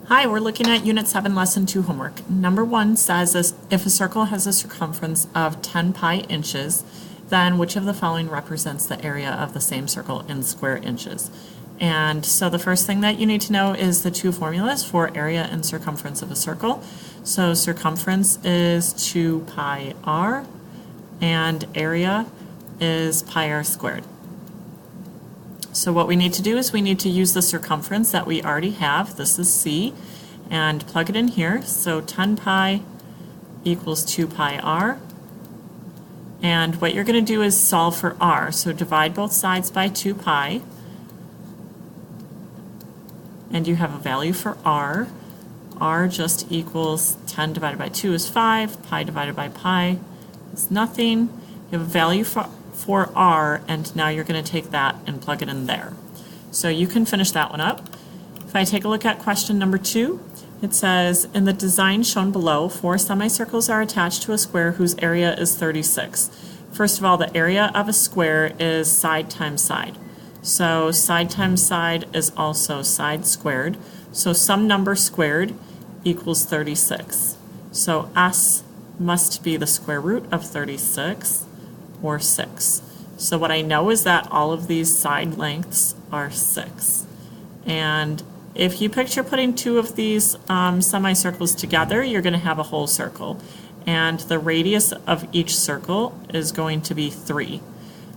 Hi, we're looking at Unit 7, Lesson 2 homework. Number 1 says if a circle has a circumference of 10 pi inches, then which of the following represents the area of the same circle in square inches? And so the first thing that you need to know is the two formulas for area and circumference of a circle. So circumference is 2 pi r, and area is pi r squared. So what we need to do is we need to use the circumference that we already have. This is C, and plug it in here. So 10 pi equals 2 pi r. And what you're going to do is solve for r. So divide both sides by 2 pi. And you have a value for r. r just equals 10 divided by 2 is 5. Pi divided by pi is nothing. You have a value for r, and now you're going to take that and plug it in there. So you can finish that one up. If I take a look at question number 2, it says, in the design shown below, 4 semicircles are attached to a square whose area is 36. First of all, the area of a square is side times side. So side times side is also side squared. So some number squared equals 36. So S must be the square root of 36. Or 6. So what I know is that all of these side lengths are 6. And if you picture putting two of these semicircles together, you're going to have a whole circle. And the radius of each circle is going to be 3.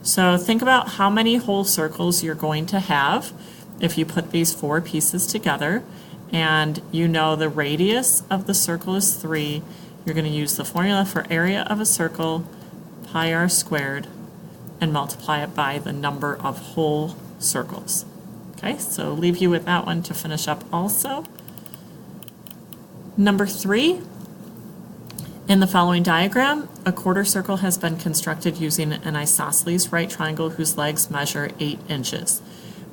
So think about how many whole circles you're going to have if you put these 4 pieces together. And you know the radius of the circle is 3. You're going to use the formula for area of a circle, pi r squared, and multiply it by the number of whole circles. Okay, so leave you with that one to finish up also. Number 3, in the following diagram, a quarter circle has been constructed using an isosceles right triangle whose legs measure 8 inches.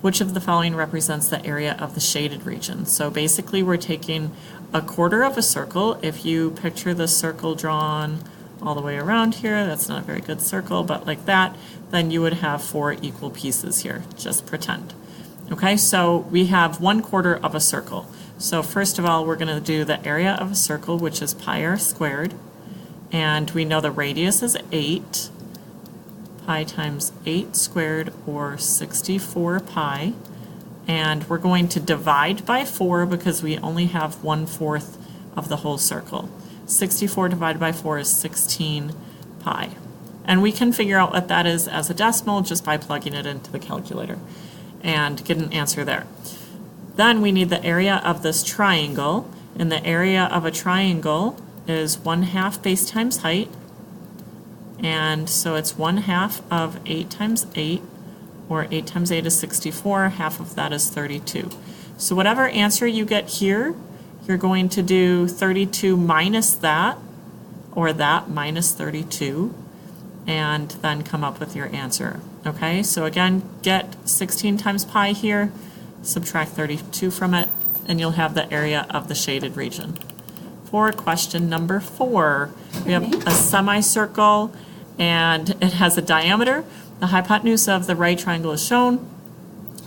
Which of the following represents the area of the shaded region? So basically we're taking a quarter of a circle. If you picture the circle drawn all the way around here, that's not a very good circle, but like that, then you would have 4 equal pieces here. Just pretend. Okay, so we have 1/4 of a circle. So first of all, we're going to do the area of a circle, which is pi r squared, and we know the radius is 8. Pi times 8 squared, or 64 pi, and we're going to divide by 4 because we only have 1/4 of the whole circle. 64 divided by 4 is 16 pi. And we can figure out what that is as a decimal just by plugging it into the calculator and get an answer there. Then we need the area of this triangle, and the area of a triangle is 1/2 base times height, and so it's 1/2 of 8 times 8, or 8 times 8 is 64, half of that is 32. So whatever answer you get here, you're going to do 32 minus that, or that minus 32, and then come up with your answer. Okay, so again, get 16 times pi here, subtract 32 from it, and you'll have the area of the shaded region. For question number 4, we have a semicircle, and it has a diameter. The hypotenuse of the right triangle is shown,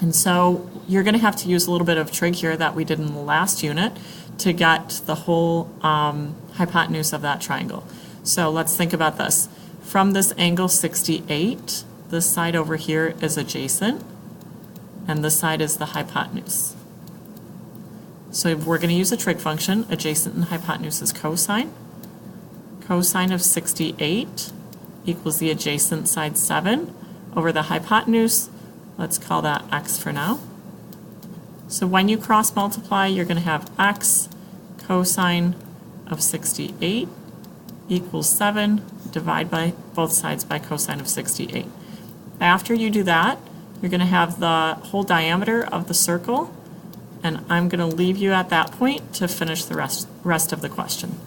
and so you're going to have to use a little bit of trig here that we did in the last unit to get the whole hypotenuse of that triangle. So let's think about this. From this angle 68, this side over here is adjacent, and this side is the hypotenuse. So we're going to use a trig function. Adjacent and hypotenuse is cosine. Cosine of 68 equals the adjacent side 7 over the hypotenuse. Let's call that x for now. So when you cross multiply, you're going to have x cosine of 68 equals 7, divide by both sides by cosine of 68. After you do that, you're going to have the whole diameter of the circle, and I'm going to leave you at that point to finish the rest of the question.